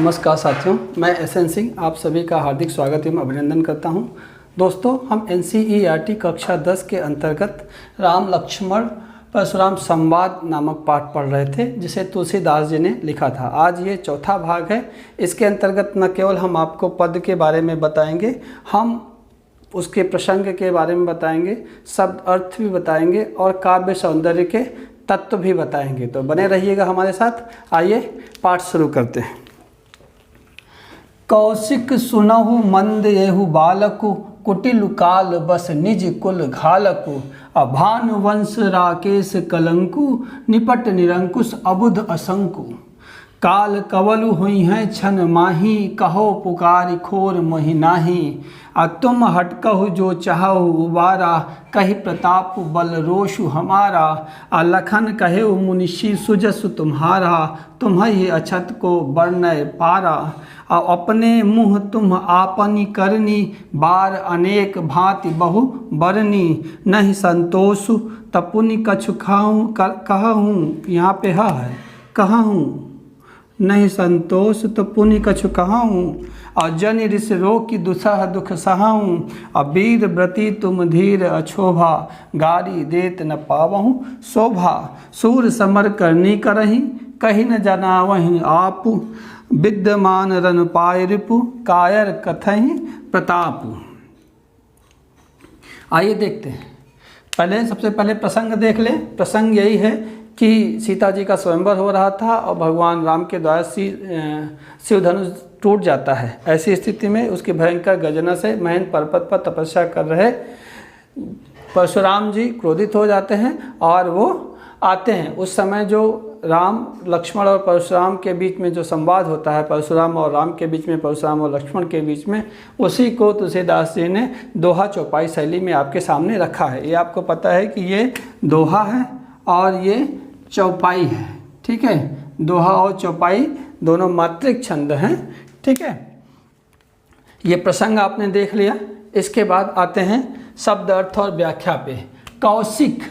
नमस्कार साथियों, मैं एसएन सिंह आप सभी का हार्दिक स्वागत एवं अभिनंदन करता हूं। दोस्तों, हम एनसीईआरटी कक्षा 10 के अंतर्गत राम लक्ष्मण परशुराम संवाद नामक पाठ पढ़ रहे थे, जिसे तुलसीदास जी ने लिखा था। आज ये चौथा भाग है। इसके अंतर्गत न केवल हम आपको पद के बारे में बताएंगे, हम उसके प्रसंग के बारे में बताएंगे, शब्द अर्थ भी बताएंगे और काव्य सौंदर्य के तत्व भी बताएंगे। तो बने रहिएगा हमारे साथ। आइए पाठ शुरू करते हैं। कौशिक सुनहु मंद येहु बालकु, कुटिल काल बस निज कुल घालकु। अभानुवंश राकेश कलंकु, निपट निरंकुश अबुध असंकु। काल कवलु हुई हैं छन माही, कहो पुकारी खोर मोहि नाही। तुम हटकहु जो चाहु उबारा, कही प्रताप बल रोषु हमारा। लखन कहे मुनिषि सुजसु तुम्हारा, तुम्हें अछत को वर्णय पारा। अपने मुँह तुम आपनी करनी, बार अनेक भांति बहु बरनी। नहीं संतोषु तपुनि कछु खाऊँ कहूँ, यहाँ पे है कहूँ। नहीं संतोष तो पुनि कछु कहूँ, और जन ऋष रोग की दुसह दुख सहूँ। वीर व्रती तुम धीर अछोभा, गारी देत न पावहूँ शोभा। सूर समर करनी करही, कही न जनावहीं आप। विद्यमान रन पाय रिपु, कायर कथहि प्रताप। आइए देखते हैं। सबसे पहले प्रसंग देख लें। प्रसंग यही है कि सीता जी का स्वयंवर हो रहा था और भगवान राम के द्वारा शिव धनुष टूट जाता है। ऐसी स्थिति में उसकी भयंकर गर्जना से महेंद्र पर्वत पर तपस्या कर रहे परशुराम जी क्रोधित हो जाते हैं और वो आते हैं। उस समय जो राम लक्ष्मण और परशुराम के बीच में जो संवाद होता है, परशुराम और राम के बीच में, परशुराम और लक्ष्मण के बीच में, उसी को तुलसीदास जी ने दोहा चौपाई शैली में आपके सामने रखा है। ये आपको पता है कि ये दोहा है और ये चौपाई है। ठीक है, दोहा और चौपाई दोनों मात्रिक छंद हैं। ठीक है, ये प्रसंग आपने देख लिया। इसके बाद आते हैं शब्द अर्थ और व्याख्या पे। कौशिक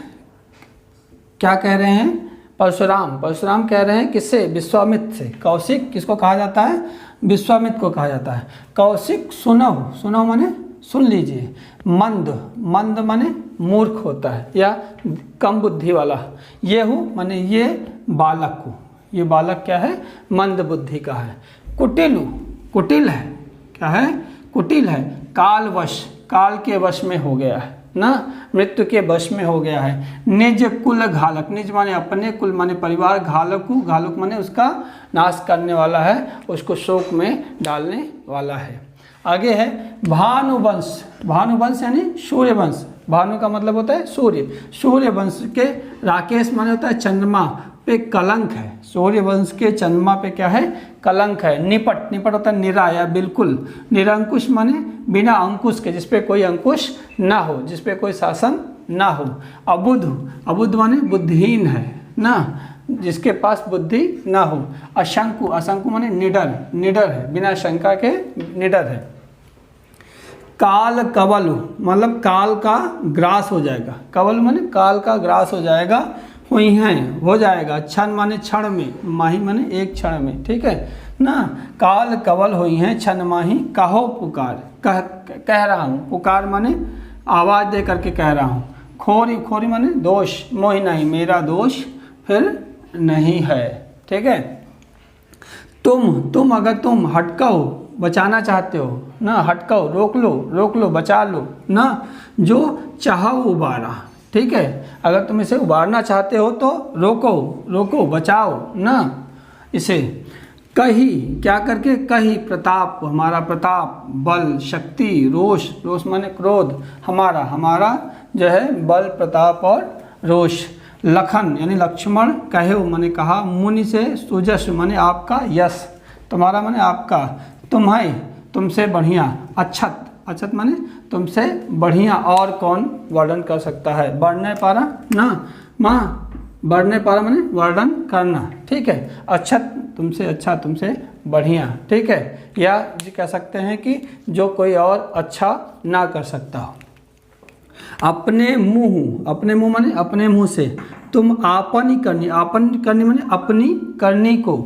क्या कह रहे हैं? परशुराम कह रहे हैं किससे? विश्वामित्र से। कौशिक किसको कहा जाता है? विश्वामित्र को कहा जाता है। कौशिक सुनहु माने सुन लीजिए। मंद माने मूर्ख होता है या कम बुद्धि वाला। येहु माने ये बालक को, ये बालक क्या है? मंद बुद्धि का है। कुटिल है। क्या है? कुटिल है। काल के वश में हो गया है ना, मृत्यु के वश में हो गया है। निज कुल घालक, निज माने अपने, कुल माने परिवार, घालक माने उसका नाश करने वाला है, उसको शोक में डालने वाला है। आगे है भानुवंश यानी सूर्यवंश। भानु का मतलब होता है सूर्यवंश के राकेश माने होता है चंद्रमा पे कलंक है। सूर्यवंश के चंद्रमा पे क्या है? कलंक है। निपट होता है निरा या बिल्कुल। निरंकुश माने बिना अंकुश के, जिसपे कोई अंकुश ना हो, जिसपे कोई शासन ना हो। अबुध माने बुद्धिहीन है ना, जिसके पास बुद्धि ना हो। असंकु माने निडर है, बिना शंका के निडर है। काल कवलु मतलब काल का ग्रास हो जाएगा। कवल माने काल का ग्रास हो जाएगा। हुई हैं हो जाएगा। क्षण माने क्षण में, माही माने एक क्षण में। ठीक है ना। काल कवल हुई हैं क्षण माही, कहो पुकार, कह रहा हूँ। पुकार माने आवाज़ दे करके कह रहा हूँ। खोरी माने दोष, मोहि नहीं, मेरा दोष फिर नहीं है। ठीक है। तुम अगर तुम हटको बचाना चाहते हो ना, हटको रोक लो बचा लो ना। जो चाहो उबारा। ठीक है, अगर तुम इसे उबारना चाहते हो तो रोको बचाओ ना इसे। कही क्या करके? कही प्रताप, हमारा प्रताप, बल शक्ति, रोष माने क्रोध, हमारा जो है बल प्रताप और रोष। लखन यानी लक्ष्मण, कहे माने कहा, मुनि से सुजस माने आपका यश, तुम्हारा माने आपका, तुमसे बढ़िया। अच्छत माने तुमसे बढ़िया और कौन वर्णन कर सकता है? वर्णय पारा ना माँ, वर्णय पारा माने वर्णन करना। ठीक है, अच्छत तुमसे अच्छा, तुमसे बढ़िया। ठीक है, या जी कह सकते हैं कि जो कोई और अच्छा ना कर सकता हो। अपने मुँह माने अपने मुँह से। तुम आपन करनी माने अपनी करनी को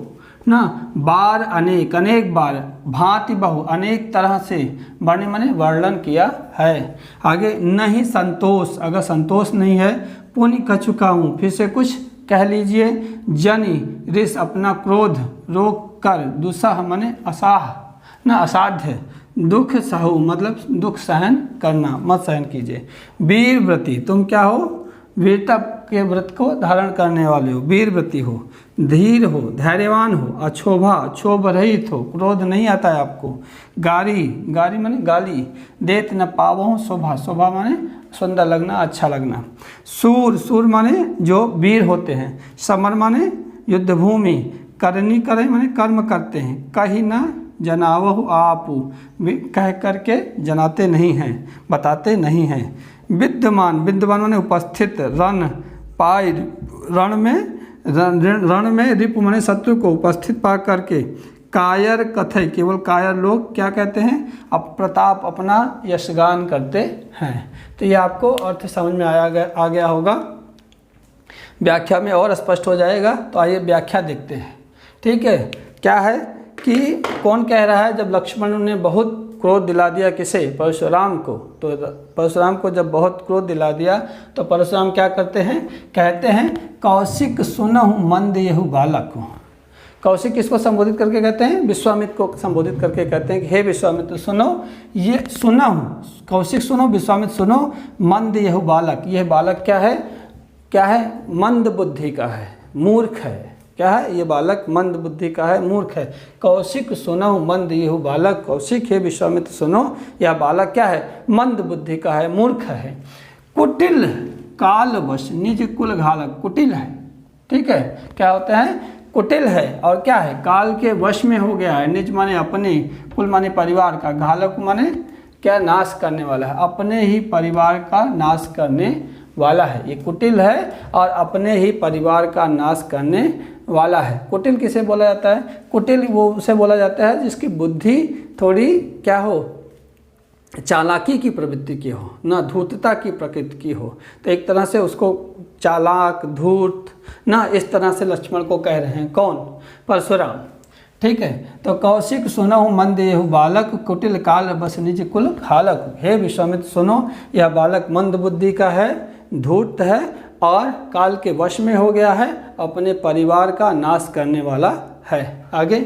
ना, बार अनेक, अनेक बार, भांति बहु, अनेक तरह से, वर्णन माने वर्णन किया है। आगे नहीं संतोष, अगर संतोष नहीं है, पुण्य कर चुका हूँ, फिर से कुछ कह लीजिए। जनि रिस, अपना क्रोध रोक कर, दुस्साह माने असाह ना, असाध्य, दुख सहु मतलब दुख सहन करना, मत सहन कीजिए। वीर व्रती, तुम क्या हो, वीरता के व्रत को धारण करने वाले हो, वीर व्रती हो। धीर हो, धैर्यवान हो। अक्षोभा, क्षोभ रहित हो, क्रोध नहीं आता है आपको। गारी, गारी माने गाली। देत न पावो शोभा, शोभा माने सुंदर लगना, अच्छा लगना। सूर, सूर माने जो वीर होते हैं। समर माने युद्ध भूमि। करनी, करे माने कर्म करते हैं। कही न जनावहु आपू, कह करके जनाते नहीं हैं, बताते नहीं हैं। विद्यमान, विद्यमान माने उपस्थित। रण, पाई, रण में रिपु माने शत्रु को उपस्थित पा करके। कायर कथय, केवल कायर लोग क्या कहते हैं, अब प्रताप अपना यशगान करते हैं। तो ये आपको अर्थ समझ में आ गया होगा। व्याख्या में और स्पष्ट हो जाएगा। तो आइए व्याख्या देखते हैं। ठीक है, क्या है कि कौन कह रहा है, जब लक्ष्मण ने बहुत क्रोध दिला दिया किसे, परशुराम को, तो परशुराम को जब बहुत क्रोध दिला दिया तो परशुराम क्या करते हैं, कहते हैं कौशिक सुनहु मंद येहु बालक। कौशिक किसको संबोधित करके कहते हैं, विश्वामित्र को संबोधित करके कहते हैं कि हे विश्वामित्र सुनो, ये सुना हूँ, कौशिक सुनो, विश्वामित्र सुनो, मंद येहु बालक, यह बालक क्या है, क्या है, मंद बुद्धि का है, मूर्ख है। क्या है, ये बालक मंद बुद्धि का है, मूर्ख है। कौशिक सुनो मंद येहु बालक, कौशिक है विश्वामित्र सुनो, यह बालक क्या है, मंद बुद्धि का है, मूर्ख है। कुटिल कालवश निज कुल घालक, कुटिल है। ठीक है, क्या होता है, कुटिल है और क्या है, काल के वश में हो गया है। निज माने अपने, कुल माने परिवार का, घालक माने क्या, नाश करने वाला है, अपने ही परिवार का नाश करने वाला है। ये कुटिल है और अपने ही परिवार का नाश करने वाला है। कुटिल किसे बोला जाता है, कुटिल वो उसे बोला जाता है जिसकी बुद्धि थोड़ी क्या हो, चालाकी की प्रवृत्ति की हो, ना धूर्तता की प्रकृति की हो। तो एक तरह से उसको चालाक, धूर्त ना, इस तरह से लक्ष्मण को कह रहे हैं। कौन, परशुराम। ठीक है, तो कौशिक सुनहु मंद येहु बालक, कुटिल काल बस निज कुल घालक। हे विश्वामित्र सुनो, यह बालक मंद बुद्धि का है, धूर्त है और काल के वश में हो गया है, अपने परिवार का नाश करने वाला है। आगे,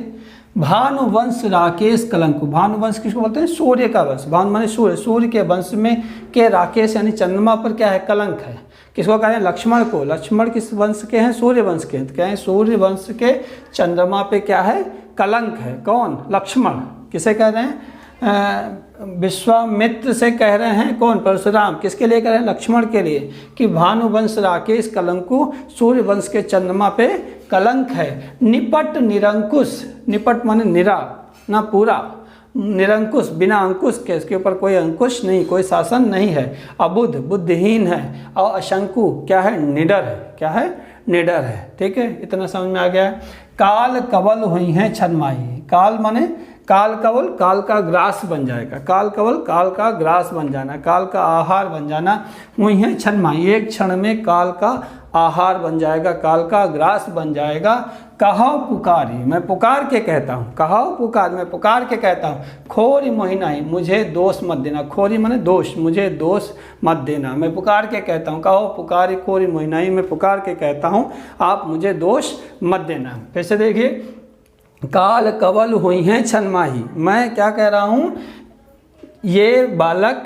भानुवंश राकेश कलंक। भानुवंश किसको बोलते हैं, सूर्य का वंश। भानु माने सूर्य, सूर्य के वंश में के राकेश यानी चंद्रमा पर क्या है, कलंक है। किसको कह रहे हैं, लक्ष्मण को। लक्ष्मण किस वंश के हैं, सूर्य वंश के। तो क्या है, सूर्य वंश के चंद्रमा पे क्या है, कलंक है। कौन, लक्ष्मण। किसे कह रहे हैं, विश्वामित्र से कह रहे हैं। कौन, परशुराम। किसके लिए कह रहे हैं, लक्ष्मण के लिए, कि भानुवंश राकेश कलंकु, सूर्य वंश के चंद्रमा पे कलंक है। निपट निरंकुश, निपट माने निरा ना, पूरा, निरंकुश बिना अंकुश के, इसके ऊपर कोई अंकुश नहीं, कोई शासन नहीं है। अबुध, बुद्धिहीन है। और अशंकु क्या है, निडर है। क्या है, निडर है। ठीक है, इतना समझ में आ गया। काल कवल हुई हैं छनमाई। काल माने काल कवल, काल का ग्रास बन जाएगा। काल कवल, काल का ग्रास बन जाना, काल का आहार बन जाना। हुई हैं छनमाई, एक क्षण में काल का आहार बन जाएगा, काल का ग्रास बन जाएगा। कहो पुकारी, मैं पुकार के कहता हूँ। कहो पुकार, मैं पुकार के कहता हूँ। खोरी मोहिनाई, मुझे दोष मत देना। खोरी माने दोष, मुझे दोष मत देना, मैं पुकार के कहता हूँ। कहो पुकारी खोरी मोहिनाई, मैं पुकार के कहता हूँ, आप मुझे दोष मत देना। फिर से देखिए, काल कवल हुई हैं छनमाही, मैं क्या कह रहा हूँ, ये बालक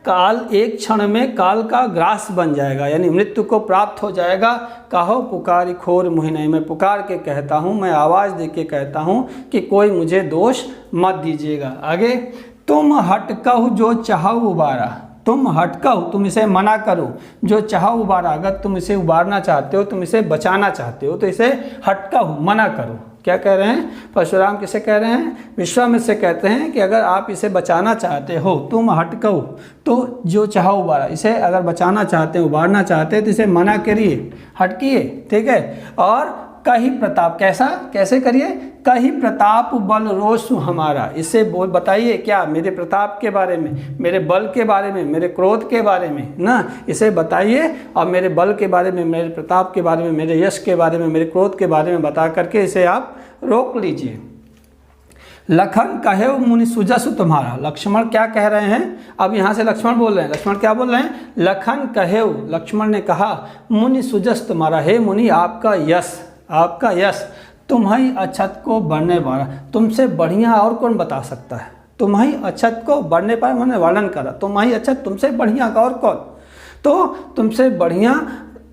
काल एक क्षण में काल का ग्रास बन जाएगा, यानी मृत्यु को प्राप्त हो जाएगा। कहो पुकारी खोर मोहिनी, मैं पुकार के कहता हूँ, मैं आवाज़ दे के कहता हूँ कि कोई मुझे दोष मत दीजिएगा। आगे, तुम हटकहु जो चाहो उबारा। तुम हटकहु, तुम इसे मना करो, जो चाहो उबारा, अगर तुम इसे उबारना चाहते हो, तुम इसे बचाना चाहते हो, तो इसे हटकहु, मना करो। क्या कह रहे हैं, परशुराम किसे कह रहे हैं, विश्वामित्र से कहते हैं कि अगर आप इसे बचाना चाहते हो, तुम हटकहु, तो जो चाहो उबारा, इसे अगर बचाना चाहते हैं, उबारना चाहते हैं, तो इसे मना करिए, हटकिए। ठीक है, और कही प्रताप, कैसे करिए, कही प्रताप बल रोष हमारा। इसे बताइए क्या, मेरे प्रताप के बारे में, मेरे बल के बारे में, मेरे क्रोध के बारे में ना, इसे बताइए। और मेरे बल के बारे में, मेरे प्रताप के बारे में, मेरे यश के बारे में, मेरे क्रोध के बारे में बता करके इसे आप रोक लीजिए। लखन कहे मुनि सुजसु तुम्हारा, लक्ष्मण क्या कह रहे हैं, अब यहाँ से लक्ष्मण बोल रहे हैं। लक्ष्मण क्या बोल रहे हैं, लखन कहे, लक्ष्मण ने कहा, मुनि सुजस तुम्हारा, हे मुनि आपका यश तुम्हारी अक्षत को बढ़ने वाला, तुमसे बढ़िया और कौन बता सकता है। तुम्हारी अक्षत को बढ़ने पर मैंने वर्णन करा, तुम्हारी अक्षत तुमसे बढ़िया का और कौन, तो तुमसे बढ़िया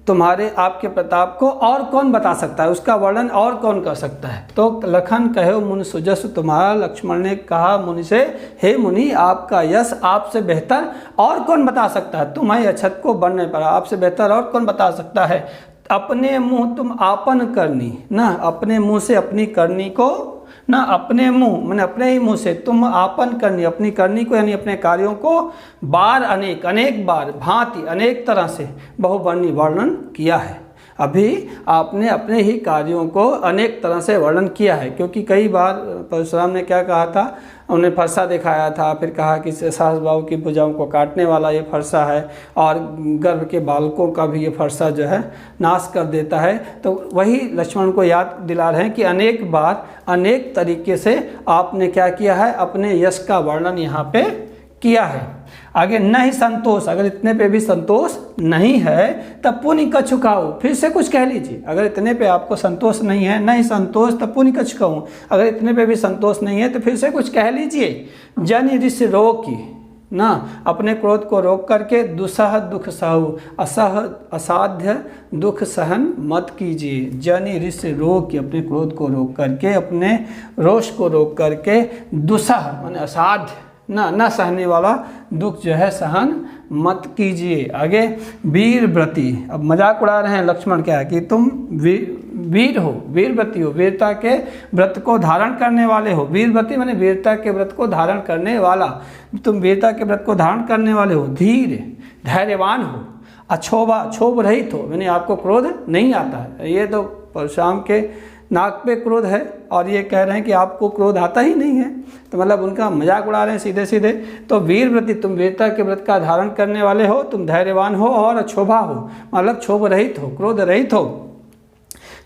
तुम्हारे आपके प्रताप को और कौन बता सकता है, उसका वर्णन और कौन कर सकता है। तो लखन कहो मुनि सुजस तुम्हारा, लक्ष्मण ने कहा मुनि से, हे मुनि आपका यश आपसे बेहतर और कौन बता सकता है, तुम्हारी अक्षत को बढ़ने पर आपसे बेहतर और कौन बता सकता है। अपने मुँह तुम आपन करनी ना, अपने मुँह से अपनी करनी को ना, अपने मुँह मैंने अपने ही मुँह से तुम आपन करनी, अपनी करनी को यानी अपने कार्यों को बार अनेक बार भांति अनेक तरह से बहुवर्णी वर्णन किया है। अभी आपने अपने ही कार्यों को अनेक तरह से वर्णन किया है, क्योंकि कई बार परशुराम ने क्या कहा था, उन्हें फरसा दिखाया था, फिर कहा कि सहस बाहु की भुजाओं को काटने वाला ये फरसा है और गर्भ के बालकों का भी ये फरसा जो है नाश कर देता है। तो वही लक्ष्मण को याद दिला रहे हैं कि अनेक बार अनेक तरीके से आपने क्या किया है, अपने यश का वर्णन यहाँ पे किया है। आगे नहीं संतोष, अगर इतने पे भी संतोष नहीं है तब पुनि कछुकाऊ, फिर से कुछ कह लीजिए। अगर इतने पे आपको संतोष नहीं है, नहीं संतोष तब पुनि कछुकाऊ, अगर इतने पे भी संतोष नहीं है तो फिर से कुछ कह लीजिए। जन ऋषि रोकी ना, अपने क्रोध को रोक करके दुसह दुख सहु, असाध्य दुख सहन मत कीजिए। जन ऋषि रोकी, अपने क्रोध को रोक करके, अपने रोष को रोक करके, दुसह माने असाध्य ना सहने वाला दुख जो है सहन मत कीजिए। आगे वीर व्रती, अब मजाक उड़ा रहे हैं लक्ष्मण क्या है कि तुम वीर हो, वीर व्रती हो, वीरता के व्रत को धारण करने वाले हो। वीर व्रती माने वीरता के व्रत को धारण करने वाला, तुम वीरता के व्रत को धारण करने वाले हो। धीर धैर्यवान हो, क्षोभ रहित हो, यानी आपको क्रोध नहीं आता है। ये तो परशुराम के नाक पे क्रोध है और ये कह रहे हैं कि आपको क्रोध आता ही नहीं है, तो मतलब उनका मजाक उड़ा रहे हैं सीधे सीधे। तो वीर व्रती, तुम वीरता के व्रत का धारण करने वाले हो, तुम धैर्यवान हो और अक्षोभा हो, मतलब क्षोभ रहित हो, क्रोध रहित हो।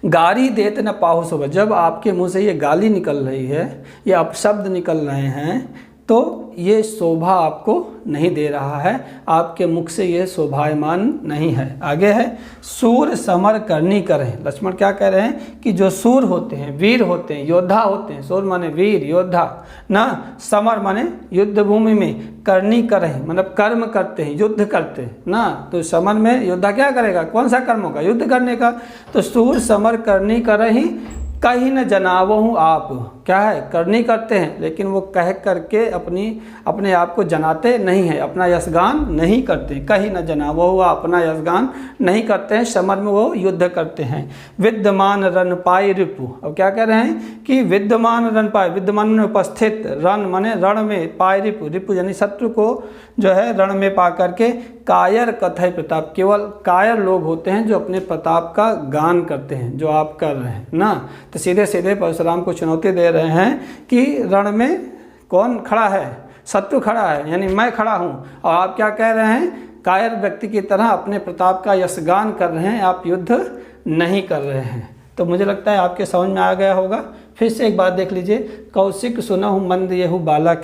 गारी देत न पाहु शोभा, जब आपके मुंह से ये गाली निकल रही है, ये अपशब्द निकल रहे हैं, तो ये शोभा आपको नहीं दे रहा है, आपके मुख से ये शोभायमान नहीं है। आगे है सूर समर करनी करें। लक्ष्मण क्या कह रहे हैं कि जो सूर होते हैं, वीर होते हैं, योद्धा होते हैं, सूर माने वीर योद्धा ना, समर माने युद्ध भूमि में, करनी करें मतलब कर्म करते हैं, युद्ध करते हैं ना। तो समर में योद्धा क्या करेगा, कौन सा कर्म होगा, युद्ध करने का। तो सूर समर करनी करें, कहीं न जनावहूँ आप, क्या है करनी करते हैं, लेकिन वो कह करके अपने आप को जनाते नहीं हैं, अपना यशगान नहीं करते। कहीं न जनावहूँ, अपना यशगान नहीं करते हैं, समर में वो युद्ध करते हैं। विद्यमान रन पाई रिपु, अब क्या कह रहे हैं कि विद्यमान रन पाए, विद्यमान में उपस्थित, रन माने रण में, पाई रिपु, रिपु यानी शत्रु को जो है रण में पा करके, कायर कथय प्रताप, केवल कायर लोग होते हैं जो अपने प्रताप का गान करते हैं, जो आप कर रहे हैं ना। तो सीधे सीधे परशुराम को चुनौती दे रहे हैं कि रण में कौन खड़ा है, शत्रु खड़ा है, यानी मैं खड़ा हूँ, और आप क्या कह रहे हैं, कायर व्यक्ति की तरह अपने प्रताप का यशगान कर रहे हैं, आप युद्ध नहीं कर रहे हैं। तो मुझे लगता है आपके समझ में आ गया होगा। फिर से एक बात देख लीजिए, कौशिक सुनहु मंद येहु बालक,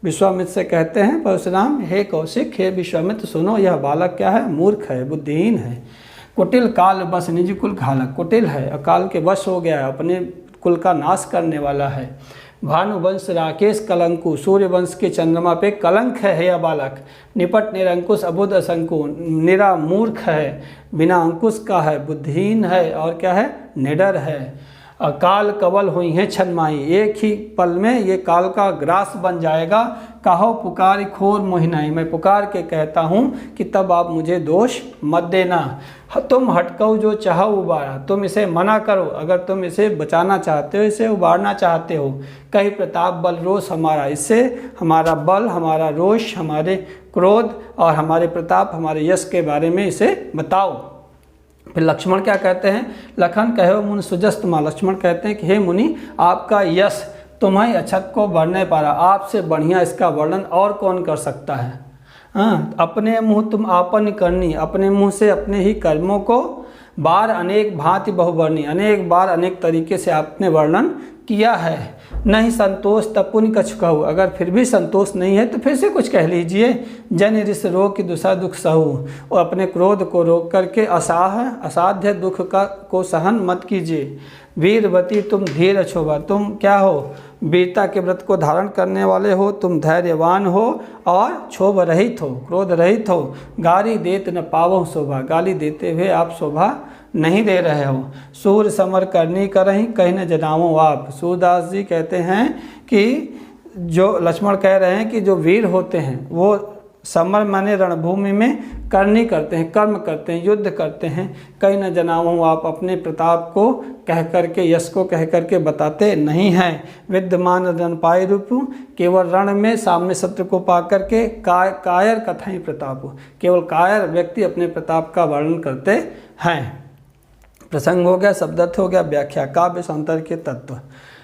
विश्वामित्र से कहते हैं परशुराम, हे कौशिक, हे विश्वामित्र सुनो, यह बालक क्या है, मूर्ख है, बुद्धिहीन है। कुटिल काल बस निज कुल घालक, कुटिल है, अकाल के वश हो गया है, अपने कुल का नाश करने वाला है। भानुवंश राकेश कलंकु, सूर्य वंश के चंद्रमा पे कलंक है यह बालक। निपट निरंकुश अबुध असंकु, निरा मूर्ख है, बिना अंकुश का है, बुद्धिहीन है, और क्या है, निडर है। अकाल कवल हुई है छनमाई, एक ही पल में ये काल का ग्रास बन जाएगा। कहो पुकार खोर मोहिनाई, मैं पुकार के कहता हूँ कि तब आप मुझे दोष मत देना। तुम हटकऊ जो चाहो उबारा, तुम इसे मना करो, अगर तुम इसे बचाना चाहते हो, इसे उबारना चाहते हो। कहीं प्रताप बल रोष हमारा, इससे हमारा बल, हमारा रोष, हमारे क्रोध और हमारे प्रताप, हमारे यश के बारे में इसे बताओ। फिर लक्ष्मण क्या कहते हैं, लखन कहो मुनि सुजस्तमा, लक्ष्मण कहते हैं कि हे मुनि आपका यश तुम्हारी अक्षत को बढ़ने पारा, आपसे बढ़िया इसका वर्णन और कौन कर सकता है। हाँ, अपने मुँह तुम आपन करनी, अपने मुँह से अपने ही कर्मों को बार अनेक भांति बहुवर्णी, अनेक बार अनेक तरीके से आपने वर्णन किया है। नहीं संतोष तपुन कछु कहूँ, अगर फिर भी संतोष नहीं है तो फिर से कुछ कह लीजिए। जन ऋष रोग की दुसा दुख सहू, और अपने क्रोध को रोक करके असाध्य दुख को सहन मत कीजिए। वीरवती तुम धीर अछोभा, तुम क्या हो, वीरता के व्रत को धारण करने वाले हो, तुम धैर्यवान हो और क्षोभ रहित हो, क्रोध रहित हो। गाली देत न पावो शोभा, गाली देते हुए आप शोभा नहीं दे रहे हो। सूर समर करनी करहीं कहीं न जनावो आप, सूरदास जी कहते हैं कि जो लक्ष्मण कह रहे हैं कि जो वीर होते हैं वो समर माने रणभूमि में करनी करते हैं, कर्म करते हैं, युद्ध करते हैं। कहीं न जनावो आप, अपने प्रताप को कह करके, यश को कह करके बताते नहीं हैं। विद्यमान रणपाय रूप, केवल रण में सामने शत्रु को पा करके कायर कथाई प्रताप, केवल कायर व्यक्ति अपने प्रताप का वर्णन करते हैं। प्रसंग हो गया, शब्दार्थ हो गया, व्याख्या। काव्य सौंदर्य के तत्व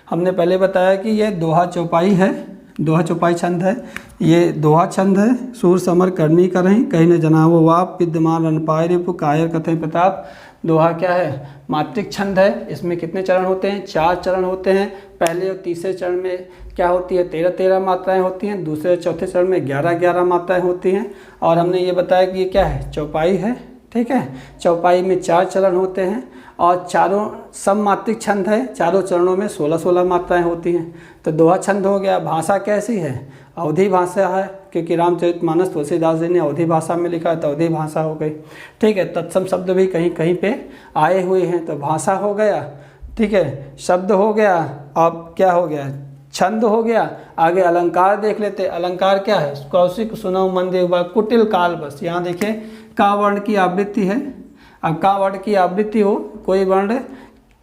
हमने पहले बताया कि ये दोहा चौपाई है, दोहा चौपाई छंद है, ये दोहा छंद है। सूर समर करनी करहीं कहीं न जनावो वाप, विद्यमान रणपाय रिपु कायर कथई प्रताप। दोहा क्या है, मात्रिक छंद है। इसमें कितने चरण होते हैं, 4 चरण होते हैं। पहले और तीसरे चरण में क्या होती है, 13-13 मात्राएं होती हैं। दूसरे और चौथे चरण में 11-11 मात्राएं होती हैं। और हमने ये बताया कि ये क्या है, चौपाई है, ठीक है। चौपाई में 4 चरण होते हैं और चारों सममात्रिक छंद है। चारों चरणों में 16-16 मात्राएं होती हैं। तो दोहा छंद हो गया। भाषा कैसी है, अवधी भाषा है, क्योंकि रामचरितमानस तुलसीदास जी ने अवधी भाषा में लिखा है तो अवधी भाषा हो गई, ठीक है। तत्सम शब्द भी कहीं कहीं पे आए हुए हैं, तो भाषा हो गया, ठीक है। शब्द हो गया, अब क्या हो गया, छंद हो गया। आगे अलंकार देख लेते। अलंकार क्या है, कौशिक सुनौ मंदिर कुटिल काल बस। यहाँ देखिए का वर्ण की आवृत्ति है। अब का वर्ण की आवृत्ति हो, कोई वर्ण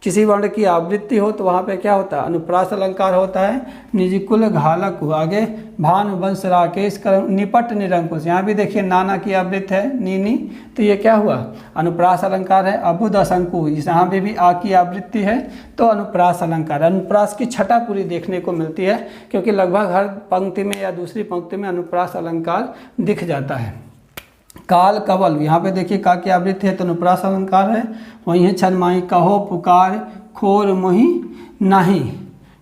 किसी वर्ण की आवृत्ति हो तो वहाँ पे क्या होता है, अनुप्रास अलंकार होता है। निजकुल घालक हो, आगे भानु वंश राकेश कर निपट निरंकुश। यहाँ भी देखिए नाना की आवृत्ति है, नीनी, तो ये क्या हुआ, अनुप्रास अलंकार है। अबुद असंकु, यहाँ पे भी आ की आवृत्ति है तो अनुप्रास अलंकार। अनुप्रास की छटा पूरी देखने को मिलती है, क्योंकि लगभग हर पंक्ति में या दूसरी पंक्ति में अनुप्रास अलंकार दिख जाता है। काल कवल, यहाँ पे देखिए का की आवृत्ति है तो अनुप्रास अलंकार है। वहीं है छन माही कहो पुकार खोर मोही नहीं,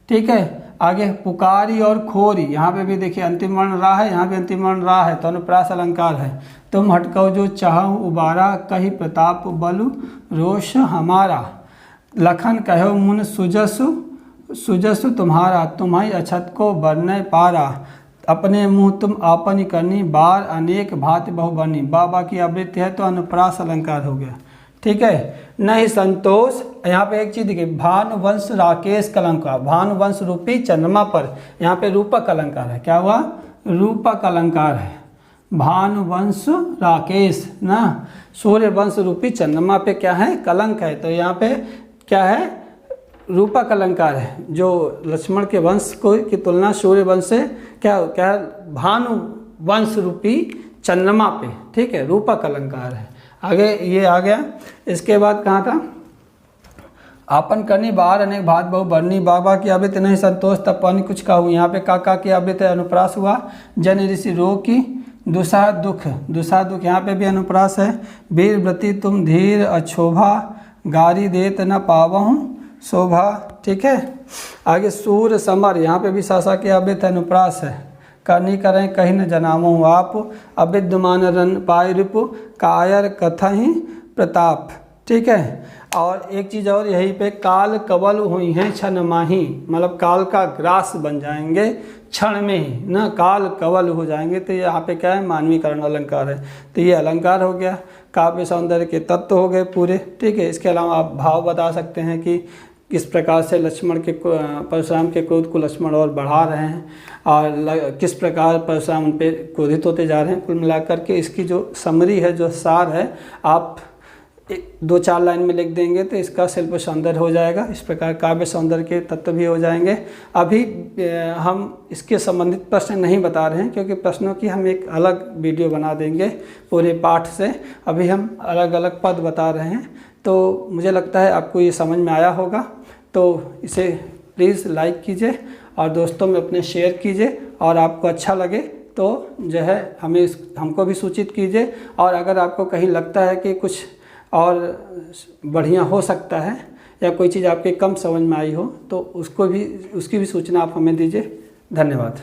ठीक है। आगे पुकारी और खोरी, यहाँ पे भी देखिए अंतिम वर्ण रा है, यहाँ भी अंतिम वर्ण रा है तो अनुप्रास अलंकार है। तुम हटको जो चाहूँ उबारा कही प्रताप बलु रोष हमारा। लखन कहो मुन सुजसु तुम्हारा, तुम्हारी अछत को बरने पारा। अपने मुँह तुम आपन करनी बार अनेक भांति बहुबनी। बाबा की आवृत्ति है तो अनुप्रास अलंकार हो गया, ठीक है। नहीं संतोष, यहाँ पे एक चीज देखिए, भानुवंश राकेश कलंकार, भानुवंश रूपी चंद्रमा पर यहाँ पे रूपक अलंकार है। क्या हुआ, रूपक अलंकार है। भानुवंश राकेश ना, सूर्य वंश रूपी चंद्रमा पे क्या है, कलंक है, तो यहाँ पे क्या है, रूपक अलंकार है। जो लक्ष्मण के वंश को की तुलना सूर्य वंश से क्या क्या भानु वंश रूपी चंद्रमा पे, ठीक है, रूपक अलंकार है। आगे ये आ गया। इसके बाद कहाँ था, आपन करनी बाहर अनेक भात बहु बरनी। बाबा की आवृत्ति नहीं संतोष तब पानी कुछ कहूँ। यहाँ पे काका की आवृत्ति अनुप्रास हुआ। जन ऋषि रोग की दुसा दुख, दुसा दुख यहाँ पे भी अनुप्रास है। वीर व्रती तुम धीर अछोभा गारी देत न पावहूँ शोभा, ठीक है। आगे सूर समर, यहाँ पे भी सासा की आवृत्ति अनुप्रास है। करनी करें कहीं न जनामो आप, अविद्यमान रन पाय रिपु कायर कथहि प्रताप, ठीक है। और एक चीज़ और यहीं पे काल कवल हुई हैं क्षण माही, मतलब काल का ग्रास बन जाएंगे क्षण में ही ना, काल कवल हो जाएंगे। तो यहाँ पे क्या है, मानवीकरण अलंकार है। तो ये अलंकार हो गया। काव्य सौंदर्य के तत्व हो गए पूरे, ठीक है। इसके अलावा आप भाव बता सकते हैं कि किस प्रकार से लक्ष्मण के परशुराम के क्रोध को लक्ष्मण और बढ़ा रहे हैं और किस प्रकार परशुराम उन पर क्रोधित होते जा रहे हैं। कुल मिलाकर के इसकी जो समरी है, जो सार है, आप 2-4 लाइन में लिख देंगे तो इसका शिल्प सौंदर्य हो जाएगा। इस प्रकार काव्य सौंदर्य के तत्व भी हो जाएंगे। अभी हम इसके संबंधित प्रश्न नहीं बता रहे हैं, क्योंकि प्रश्नों की हम एक अलग वीडियो बना देंगे पूरे पाठ से। अभी हम अलग अलग पद बता रहे हैं, तो मुझे लगता है आपको ये समझ में आया होगा। तो इसे प्लीज़ लाइक कीजिए और दोस्तों में अपने शेयर कीजिए, और आपको अच्छा लगे तो जो है हमको भी सूचित कीजिए। और अगर आपको कहीं लगता है कि कुछ और बढ़िया हो सकता है या कोई चीज़ आपके कम समझ में आई हो तो उसकी भी सूचना आप हमें दीजिए। धन्यवाद।